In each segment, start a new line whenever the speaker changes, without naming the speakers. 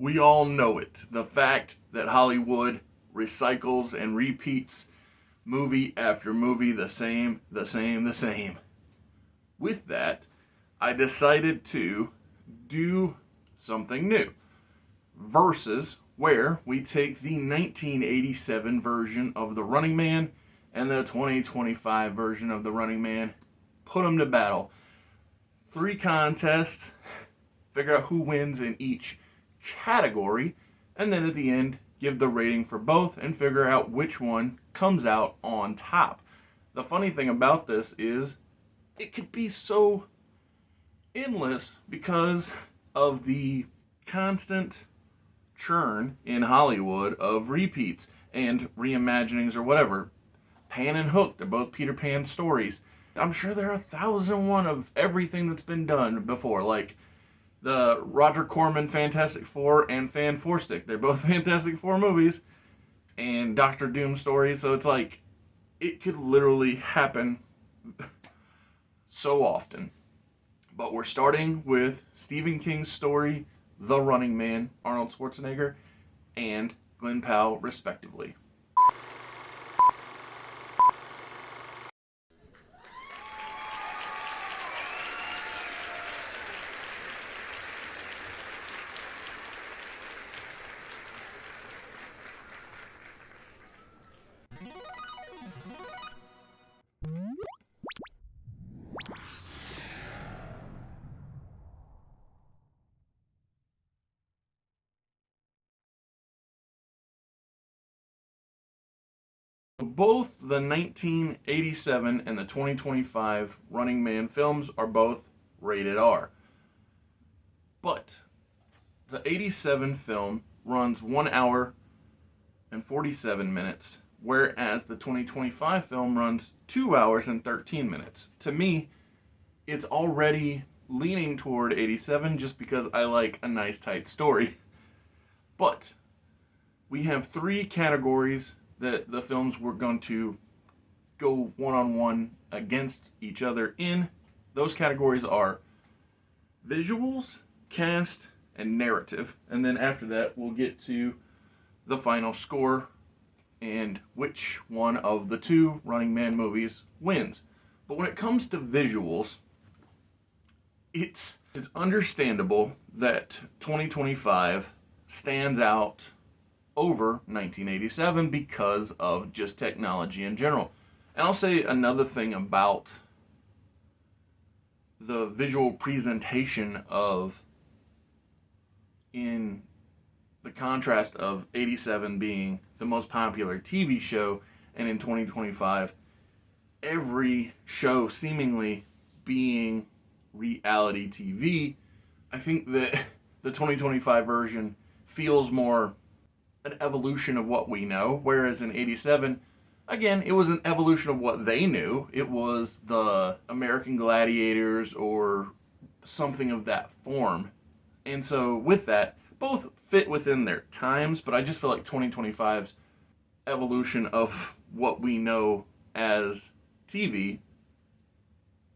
We all know it. The fact that Hollywood recycles and repeats movie after movie the same, the same, the same. With that, I decided to do something new. Versus, where we take the 1987 version of The Running Man and the 2025 version of The Running Man, put them to battle. 3 contests, figure out who wins in each category, and then at the end, give the rating for both and figure out which one comes out on top. The funny thing about this is it could be so endless because of the constant churn in Hollywood of repeats and reimaginings or whatever. Pan and Hook, they're both Peter Pan stories. I'm sure there are 1,001 of everything that's been done before, like the Roger Corman Fantastic Four and Fan Four Stick. They're both Fantastic Four movies and Doctor Doom stories, so it's like it could literally happen so often. But we're starting with Stephen King's story, The Running Man, Arnold Schwarzenegger, and Glen Powell, respectively. Both the 1987 and the 2025 Running Man films are both rated R. But the 87 film runs 1 hour and 47 minutes, whereas the 2025 film runs 2 hours and 13 minutes. To me, it's already leaning toward 87 just because I like a nice tight story. But we have 3 categories that the films were going to go one-on-one against each other in. Those categories are visuals, cast, and narrative. And then after that, we'll get to the final score and which one of the 2 Running Man movies wins. But when it comes to visuals, it's understandable that 2025 stands out over 1987 because of just technology in general. And I'll say another thing about the visual presentation of, in the contrast of 87 being the most popular TV show, and in 2025 every show seemingly being reality TV. I think that the 2025 version feels more an evolution of what we know, whereas in 87, again, it was an evolution of what they knew. It was the American Gladiators or something of that form. And so with that, both fit within their times, but I just feel like 2025's evolution of what we know as TV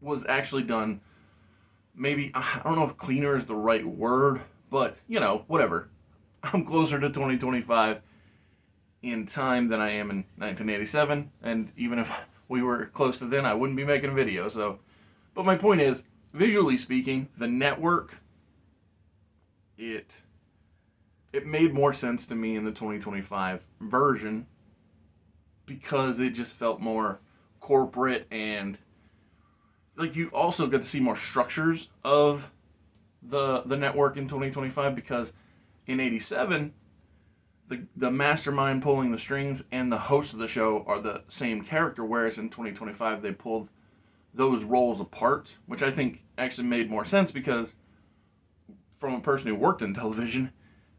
was actually done, maybe, I don't know if cleaner is the right word, but, whatever. I'm closer to 2025 in time than I am in 1987, and even if we were close to then, I wouldn't be making a video. So, but my point is, visually speaking, the network, it made more sense to me in the 2025 version because it just felt more corporate, and like you also get to see more structures of the network in 2025 because in 87, the mastermind pulling the strings and the host of the show are the same character, whereas in 2025 they pulled those roles apart, which I think actually made more sense because from a person who worked in television,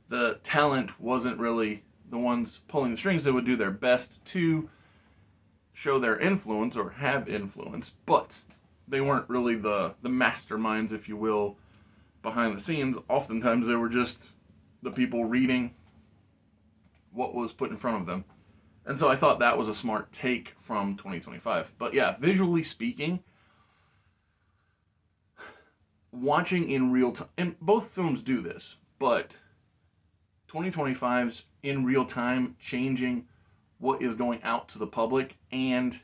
the talent wasn't really the ones pulling the strings. They would do their best to show their influence or have influence, but they weren't really the masterminds, if you will, behind the scenes. Oftentimes they were just the people reading what was put in front of them. And so I thought that was a smart take from 2025. But yeah, visually speaking, watching in real time, and both films do this, but 2025's in real time changing what is going out to the public and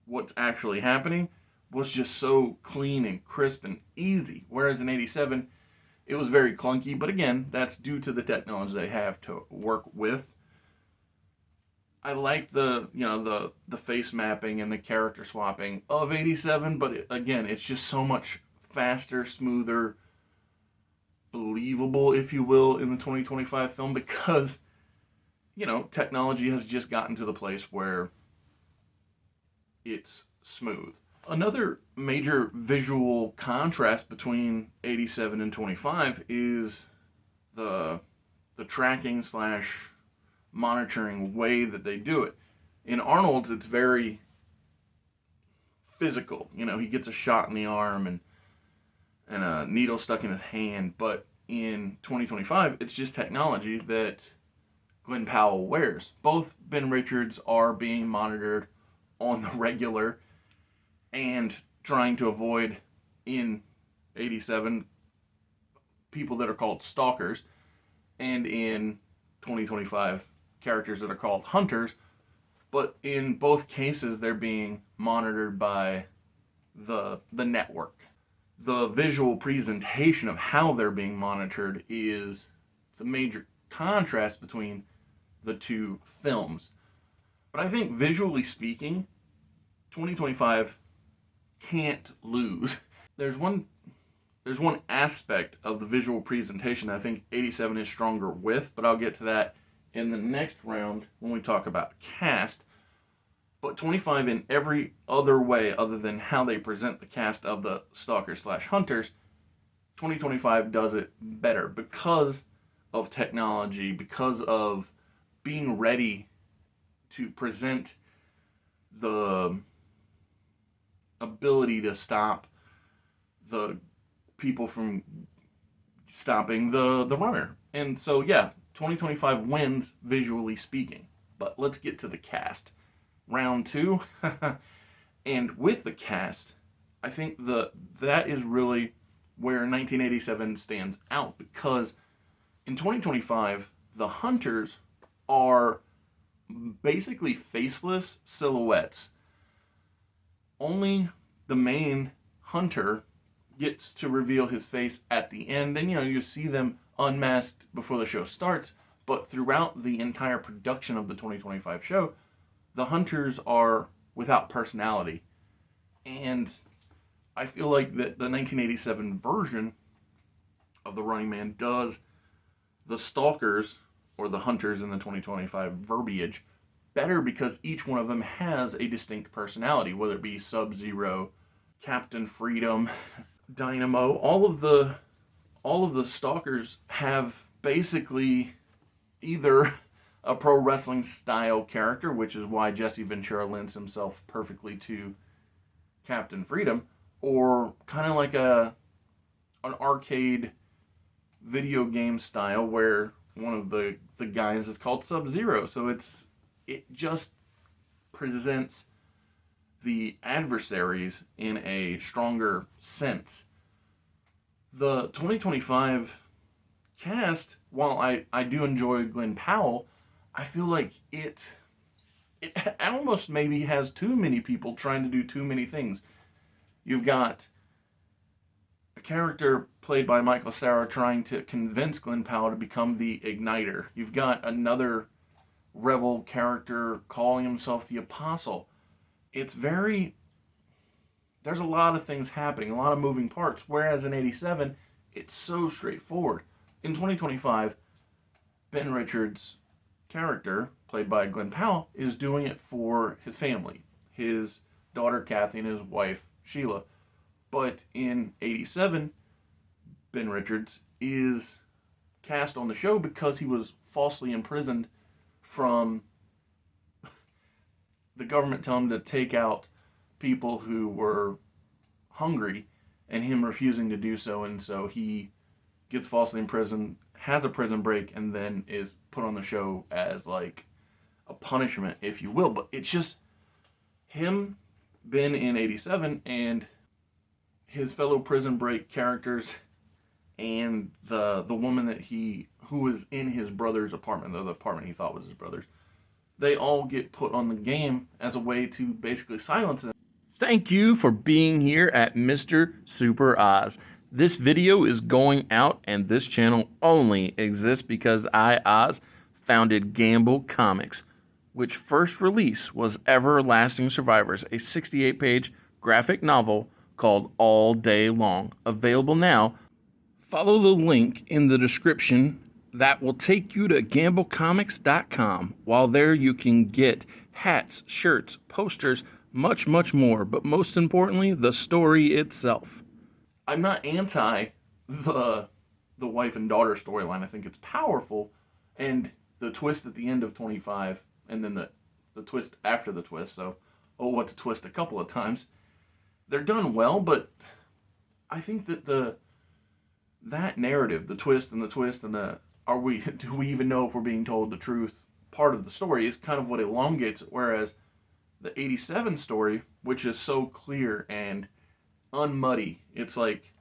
what's actually happening was just so clean and crisp and easy. Whereas in 87, it was very clunky, but again, that's due to the technology they have to work with. I like the face mapping and the character swapping of 87, but again, it's just so much faster, smoother, believable, if you will, in the 2025 film because technology has just gotten to the place where it's smooth. Another major visual contrast between 87 and 25 is the tracking slash monitoring way that they do it. In Arnold's, it's very physical. He gets a shot in the arm and a needle stuck in his hand. But in 2025, it's just technology that Glen Powell wears. Both Ben Richards are being monitored on the regular and trying to avoid, in 87, people that are called stalkers, and in 2025, characters that are called hunters. But in both cases, they're being monitored by the network. The visual presentation of how they're being monitored is the major contrast between the two films. But I think visually speaking, 2025 can't lose. There's one aspect of the visual presentation I think 87 is stronger with, but I'll get to that in the next round when we talk about cast. But 25 in every other way other than how they present the cast of the stalkers slash hunters, 2025 does it better because of technology, because of being ready to present the ability to stop the people from stopping the runner. And so, yeah, 2025 wins visually speaking. But let's get to the cast. Round two. And with the cast, I think that is really where 1987 stands out, because in 2025, the hunters are basically faceless silhouettes. Only the main hunter gets to reveal his face at the end, and you see them unmasked before the show starts, but throughout the entire production of the 2025 show, the hunters are without personality. And I feel like that the 1987 version of The Running Man does the stalkers, or the hunters in the 2025 verbiage, better because each one of them has a distinct personality, whether it be Sub-Zero, Captain Freedom, Dynamo. All of the stalkers have basically either a pro wrestling style character, which is why Jesse Ventura lends himself perfectly to Captain Freedom, or kind of like an arcade video game style where one of the guys is called Sub-Zero. So it just presents the adversaries in a stronger sense. The 2025 cast, while I do enjoy Glen Powell, I feel like it almost maybe has too many people trying to do too many things. You've got a character played by Michael Cera trying to convince Glen Powell to become the Igniter. You've got another rebel character calling himself the Apostle. There's a lot of things happening, a lot of moving parts, whereas in 87, it's so straightforward. In 2025, Ben Richards' character, played by Glen Powell, is doing it for his family, his daughter Kathy and his wife Sheila. But in 87, Ben Richards is cast on the show because he was falsely imprisoned from the government telling him to take out people who were hungry, and him refusing to do so, and so he gets falsely imprisoned, has a prison break, and then is put on the show as like a punishment, if you will. But it's just him, Ben in 87, and his fellow prison break characters and the woman who was in his brother's apartment, the apartment he thought was his brother's, they all get put on the game as a way to basically silence them. Thank you for being here at Mr. Super Oz. This video is going out, and this channel only exists because I, Oz, founded Gamble Comics, which first release was Everlasting Survivors, a 68-page graphic novel called All Day Long. Available now. Follow the link in the description that will take you to gamblecomics.com. While there, you can get hats, shirts, posters, much, much more, but most importantly, the story itself. I'm not anti the wife and daughter storyline. I think it's powerful, and the twist at the end of 25, and then the twist after the twist, so, oh, what to twist a couple of times. They're done well, but I think that that narrative, the twist and the do we even know if we're being told the truth part of the story is kind of what elongates it, whereas the 87 story, which is so clear and unmuddy, it's like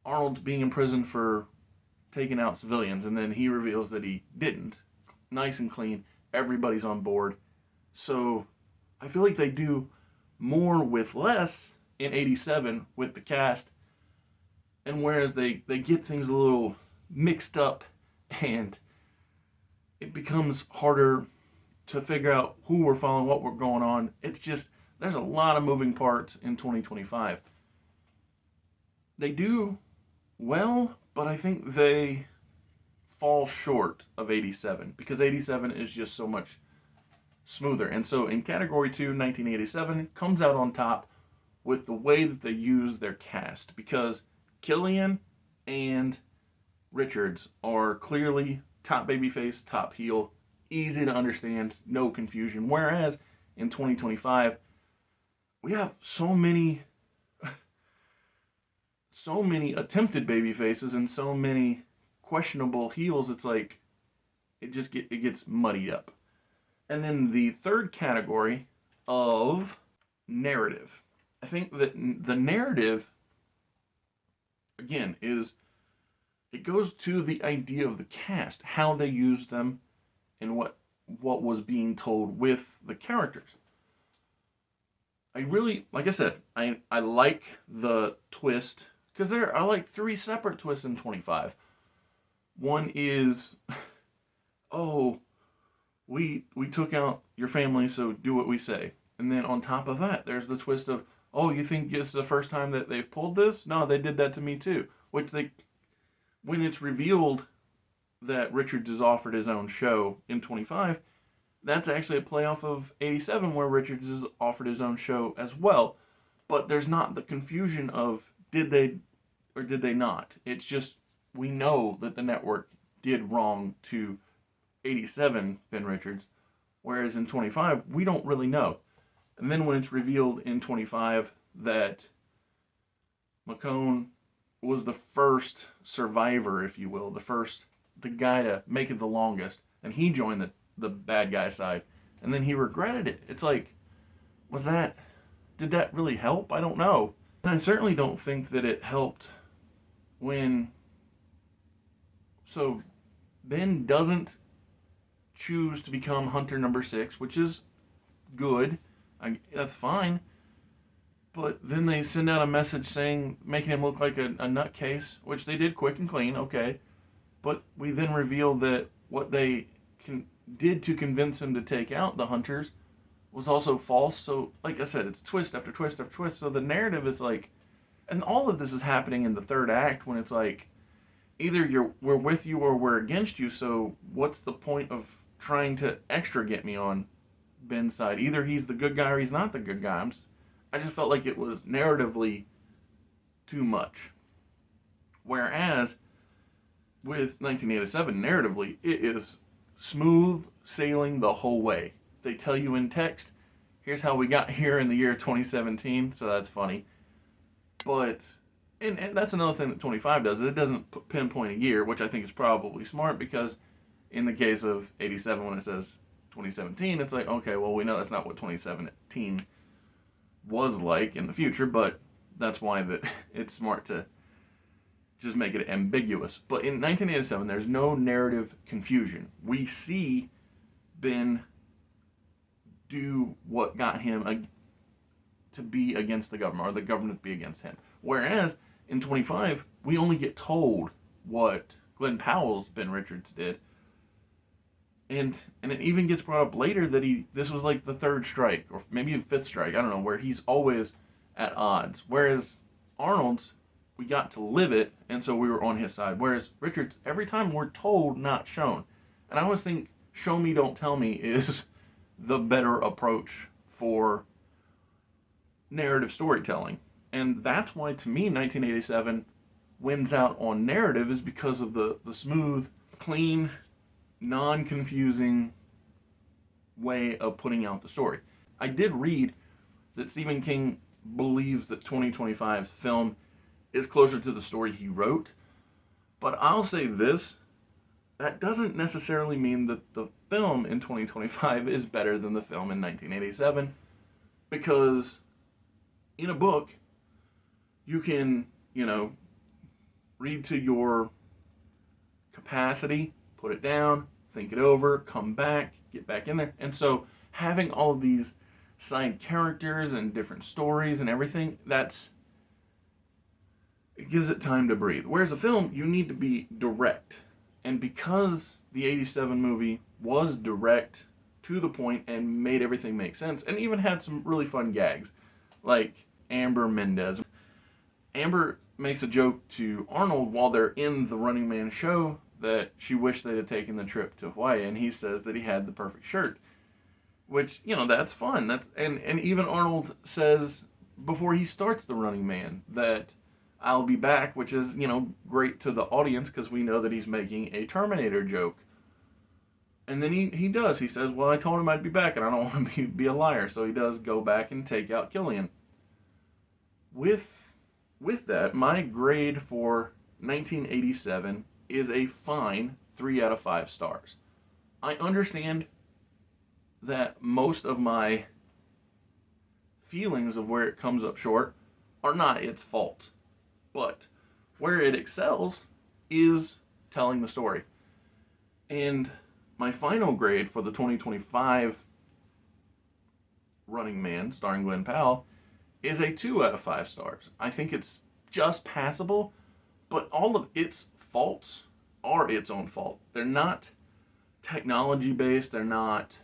Arnold's being imprisoned for taking out civilians, and then he reveals that he didn't. Nice and clean, everybody's on board. So I feel like they do more with less in 87 with the cast, and whereas they get things a little mixed up and it becomes harder to figure out who we're following, what we're going on. It's just, there's a lot of moving parts in 2025. They do well, but I think they fall short of 87 because 87 is just so much smoother. And so in category 2, 1987 comes out on top with the way that they use their cast, because Killian and Richards are clearly top babyface, top heel, easy to understand, no confusion. Whereas in 2025, we have so many attempted baby faces and so many questionable heels. It's like it gets muddied up. And then the third category of narrative. I think that the narrative, again, it goes to the idea of the cast, how they used them, and what was being told with the characters. I really, like I said, I like the twist, because there are like 3 separate twists in 25. One is, oh, we took out your family, so do what we say. And then on top of that, there's the twist of, oh, you think it's the first time that they've pulled this? No, they did that to me too. Which when it's revealed that Richards is offered his own show in 25, that's actually a playoff of 87 where Richards is offered his own show as well. But there's not the confusion of did they or did they not. It's just we know that the network did wrong to 87 Ben Richards, whereas in 25 we don't really know. And then when it's revealed in 25 that McCone was the first survivor, if you will, the guy to make it the longest, and he joined the bad guy side, and then he regretted it. It's like, did that really help? I don't know. And I certainly don't think that it helped so Ben doesn't choose to become Hunter number 6, which is good. That's fine. But then they send out a message making him look like a nutcase, which they did quick and clean, okay. But we then revealed that what they did to convince him to take out the Hunters was also false. So, like I said, it's twist after twist after twist. So the narrative is like, and all of this is happening in the third act when it's like, either we're with you or we're against you. So what's the point of trying to extra get me on Ben's side? Either he's the good guy or he's not the good guy. I just felt like it was narratively too much. Whereas with 1987, narratively, it is smooth sailing the whole way. They tell you in text, here's how we got here in the year 2017, so that's funny. But, and that's another thing that 25 does, is it doesn't pinpoint a year, which I think is probably smart, because in the case of 87, when it says 2017, it's like, okay, well, we know that's not what 2017 was like in the future, but that's why it's smart to just make it ambiguous. But in 1987, there's no narrative confusion. We see Ben do what got him to be against the government, or the government to be against him. Whereas in 25, we only get told what Glenn Powell's Ben Richards did. And it even gets brought up later that this was like the third strike, or maybe a fifth strike, I don't know, where he's always at odds. Whereas Arnold's, we got to live it, and so we were on his side. Whereas Richards, every time we're told, not shown. And I always think show me, don't tell me is the better approach for narrative storytelling. And that's why, to me, 1987 wins out on narrative, is because of the smooth, clean, non-confusing way of putting out the story. I did read that Stephen King believes that 2025's film is closer to the story he wrote, but I'll say this, that doesn't necessarily mean that the film in 2025 is better than the film in 1987, because in a book, you can, read to your capacity, put it down, think it over, come back, get back in there. And so having all of these side characters and different stories and everything, it gives it time to breathe. Whereas a film, you need to be direct. And because the 87 movie was direct, to the point, and made everything make sense, and even had some really fun gags, like Amber Mendez. Amber makes a joke to Arnold while they're in the Running Man show that she wished they had taken the trip to Hawaii, and he says that he had the perfect shirt, which, that's fun. And even Arnold says before he starts the Running Man that I'll be back, which is, great to the audience because we know that he's making a Terminator joke. And then he does. He says, well, I told him I'd be back, and I don't want to be a liar. So he does go back and take out Killian. With that, my grade for 1987 is a fine 3 out of 5 stars. I understand that most of my feelings of where it comes up short are not its fault. But where it excels is telling the story. And my final grade for the 2025 Running Man, starring Glenn Powell, is a 2 out of 5 stars. I think it's just passable, but all of its faults are its own fault. They're not technology based. They're not,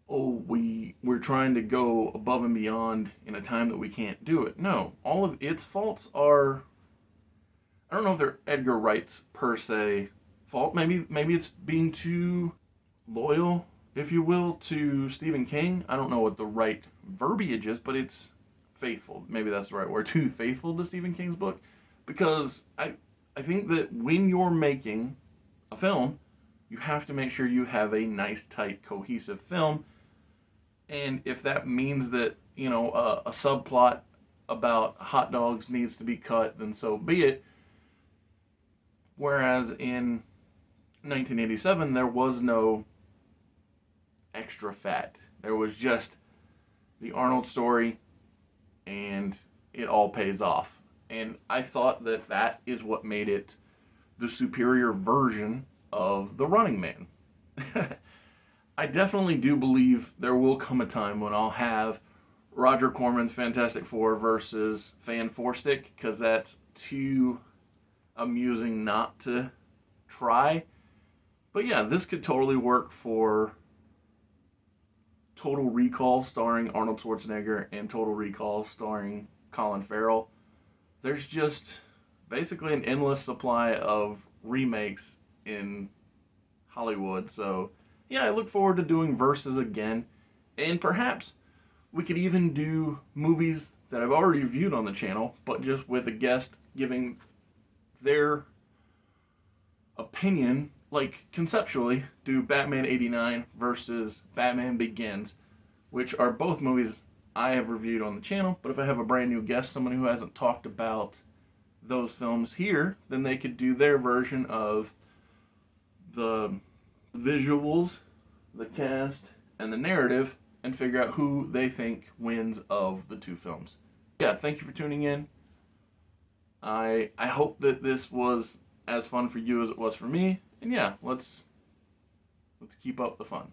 we're trying to go above and beyond in a time that we can't do it. No, all of its faults are, I don't know if they're Edgar Wright's per se fault. Maybe it's being too loyal, if you will, to Stephen King. I don't know what the right verbiage is, but it's faithful. Maybe that's the right word. Too faithful to Stephen King's book. Because I think that when you're making a film, you have to make sure you have a nice, tight, cohesive film. And if that means that, a subplot about hot dogs needs to be cut, then so be it. Whereas in 1987, there was no extra fat. There was just the Arnold story, and it all pays off. And I thought that is what made it the superior version of The Running Man. I definitely do believe there will come a time when I'll have Roger Corman's Fantastic Four versus Fan Four Stick, because that's too amusing not to try. But yeah, this could totally work for Total Recall starring Arnold Schwarzenegger and Total Recall starring Colin Farrell. There's just basically an endless supply of remakes in Hollywood. So yeah, I look forward to doing verses again. And perhaps we could even do movies that I've already reviewed on the channel, but just with a guest giving their opinion. Like, conceptually, do Batman 89 versus Batman Begins, which are both movies I have reviewed on the channel. But if I have a brand new guest, someone who hasn't talked about those films here, then they could do their version of the visuals, the cast, and the narrative, and figure out who they think wins of the two films. Yeah, thank you for tuning in. I hope that this was as fun for you as it was for me. And yeah, let's keep up the fun.